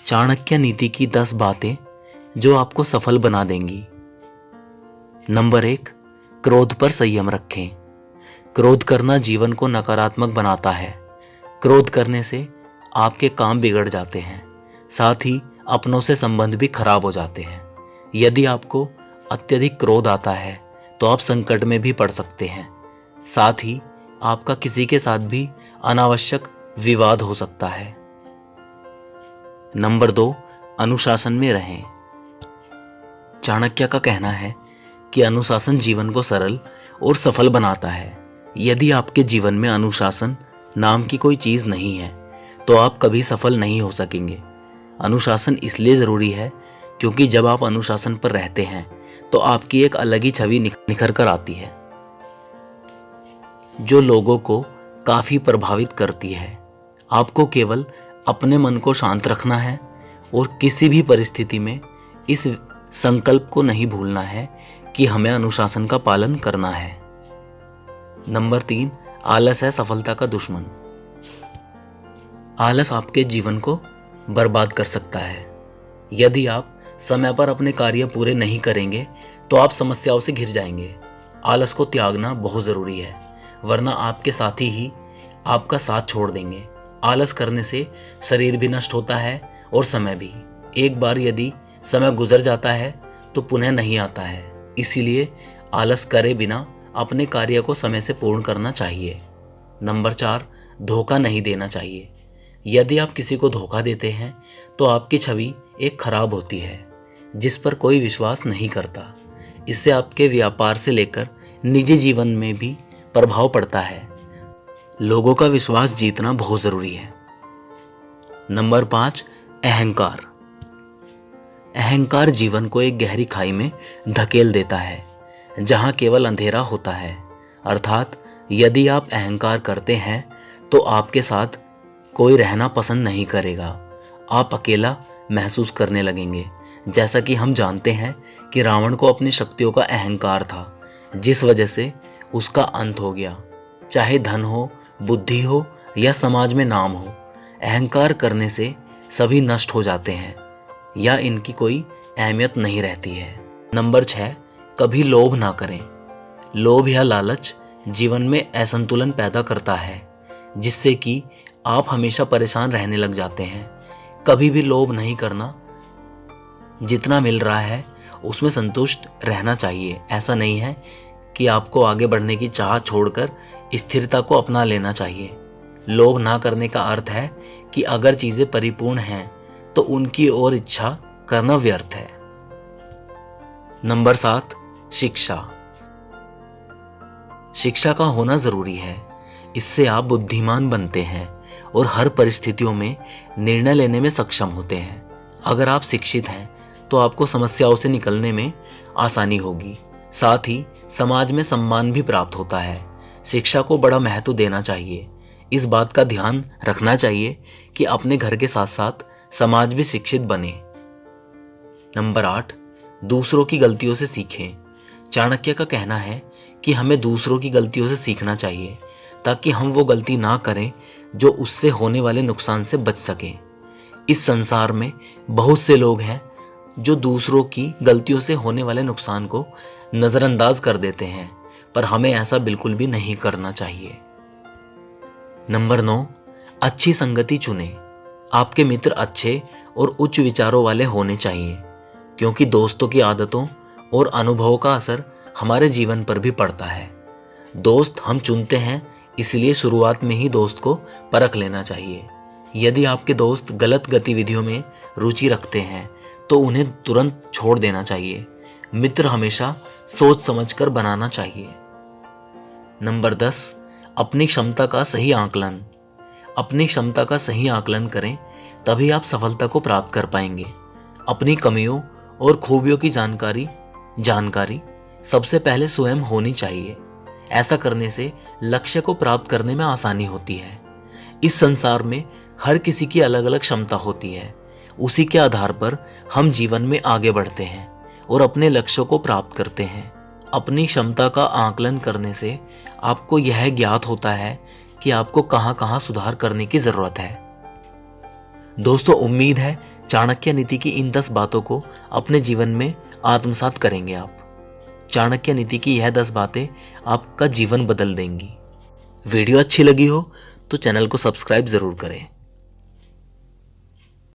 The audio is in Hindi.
चाणक्य नीति की 10 बातें जो आपको सफल बना देंगी। नंबर 1, क्रोध पर संयम रखें। क्रोध करना जीवन को नकारात्मक बनाता है। क्रोध करने से आपके काम बिगड़ जाते हैं, साथ ही अपनों से संबंध भी खराब हो जाते हैं। यदि आपको अत्यधिक क्रोध आता है तो आप संकट में भी पड़ सकते हैं। साथ ही आपका किसी के साथ भी अनावश्यक विवाद हो सकता है। नंबर 2, अनुशासन में रहें। चाणक्य का कहना है कि अनुशासन जीवन को सरल और सफल बनाता है। यदि आपके जीवन में अनुशासन नाम की कोई चीज नहीं है तो आप कभी सफल नहीं हो सकेंगे। अनुशासन इसलिए जरूरी है क्योंकि जब आप अनुशासन पर रहते हैं तो आपकी एक अलग ही छवि निखर कर आती है, जो लोगों को काफी प्रभावित करती है। आपको केवल अपने मन को शांत रखना है और किसी भी परिस्थिति में इस संकल्प को नहीं भूलना है कि हमें अनुशासन का पालन करना है। नंबर 3, आलस है सफलता का दुश्मन। आलस आपके जीवन को बर्बाद कर सकता है। यदि आप समय पर अपने कार्य पूरे नहीं करेंगे तो आप समस्याओं से घिर जाएंगे। आलस को त्यागना बहुत जरूरी है, वरना आपके साथी ही आपका साथ छोड़ देंगे। आलस करने से शरीर भी नष्ट होता है और समय भी। एक बार यदि समय गुजर जाता है तो पुनः नहीं आता है। इसीलिए आलस करे बिना अपने कार्य को समय से पूर्ण करना चाहिए। नंबर 4, धोखा नहीं देना चाहिए। यदि आप किसी को धोखा देते हैं तो आपकी छवि एक खराब होती है, जिस पर कोई विश्वास नहीं करता। इससे आपके व्यापार से लेकर निजी जीवन में भी प्रभाव पड़ता है। लोगों का विश्वास जीतना बहुत जरूरी है। नंबर 5, अहंकार। अहंकार जीवन को एक गहरी खाई में धकेल देता है, जहां केवल अंधेरा होता है। अर्थात यदि आप अहंकार करते हैं तो आपके साथ कोई रहना पसंद नहीं करेगा। आप अकेला महसूस करने लगेंगे। जैसा कि हम जानते हैं कि रावण को अपनी शक्तियों का अहंकार था, जिस वजह से उसका अंत हो गया। चाहे धन हो, बुद्धि हो या समाज में नाम हो, अहंकार करने से सभी नष्ट हो जाते हैं या इनकी कोई अहमियत नहीं रहती है। नंबर 6, कभी लोभ ना करें। लोभ या लालच जीवन में असंतुलन पैदा करता है, जिससे कि आप हमेशा परेशान रहने लग जाते हैं। कभी भी लोभ नहीं करना। जितना मिल रहा है उसमें संतुष्ट रहना चाहिए। ऐसा नहीं है कि आपको आगे बढ़ने की चाह छोड़कर स्थिरता को अपना लेना चाहिए। लोभ ना करने का अर्थ है कि अगर चीजें परिपूर्ण हैं तो उनकी ओर इच्छा करना व्यर्थ है। नंबर 7, शिक्षा। शिक्षा का होना जरूरी है। इससे आप बुद्धिमान बनते हैं और हर परिस्थितियों में निर्णय लेने में सक्षम होते हैं। अगर आप शिक्षित हैं तो आपको समस्याओं से निकलने में आसानी होगी। साथ ही समाज में सम्मान भी प्राप्त होता है। शिक्षा को बड़ा महत्व देना चाहिए। इस बात का ध्यान रखना चाहिए कि अपने घर के साथ साथ समाज भी शिक्षित बने। नंबर 8, दूसरों की गलतियों से सीखें। चाणक्य का कहना है कि हमें दूसरों की गलतियों से सीखना चाहिए ताकि हम वो गलती ना करें जो उससे होने वाले नुकसान से बच सकें। इस संसार में बहुत से लोग हैं जो दूसरों की गलतियों से होने वाले नुकसान को नजरअंदाज कर देते हैं, पर हमें ऐसा बिल्कुल भी नहीं करना चाहिए। नंबर 9, अच्छी संगति चुनें। आपके मित्र अच्छे और उच्च विचारों वाले होने चाहिए, क्योंकि दोस्तों की आदतों और अनुभवों का असर हमारे जीवन पर भी पड़ता है। दोस्त हम चुनते हैं, इसलिए शुरुआत में ही दोस्त को परख लेना चाहिए। यदि आपके दोस्त गलत गतिविधियों में रुचि रखते हैं तो उन्हें तुरंत छोड़ देना चाहिए। मित्र हमेशा सोच समझकर बनाना चाहिए। नंबर 10, अपनी क्षमता का सही आकलन। अपनी क्षमता का सही आकलन करें, तभी आप सफलता को प्राप्त कर पाएंगे। अपनी कमियों और खूबियों की जानकारी सबसे पहले स्वयं होनी चाहिए। ऐसा करने से लक्ष्य को प्राप्त करने में आसानी होती है। इस संसार में हर किसी की अलग अलग क्षमता होती है। उसी के आधार पर हम जीवन में आगे बढ़ते हैं और अपने लक्ष्यों को प्राप्त करते हैं। अपनी क्षमता का आकलन करने से आपको यह ज्ञात होता है कि आपको कहां कहां सुधार करने की जरूरत है। दोस्तों, उम्मीद है चाणक्य नीति की इन 10 बातों को अपने जीवन में आत्मसात करेंगे आप। चाणक्य नीति की यह 10 बातें आपका जीवन बदल देंगी। वीडियो अच्छी लगी हो तो चैनल को सब्सक्राइब जरूर करें।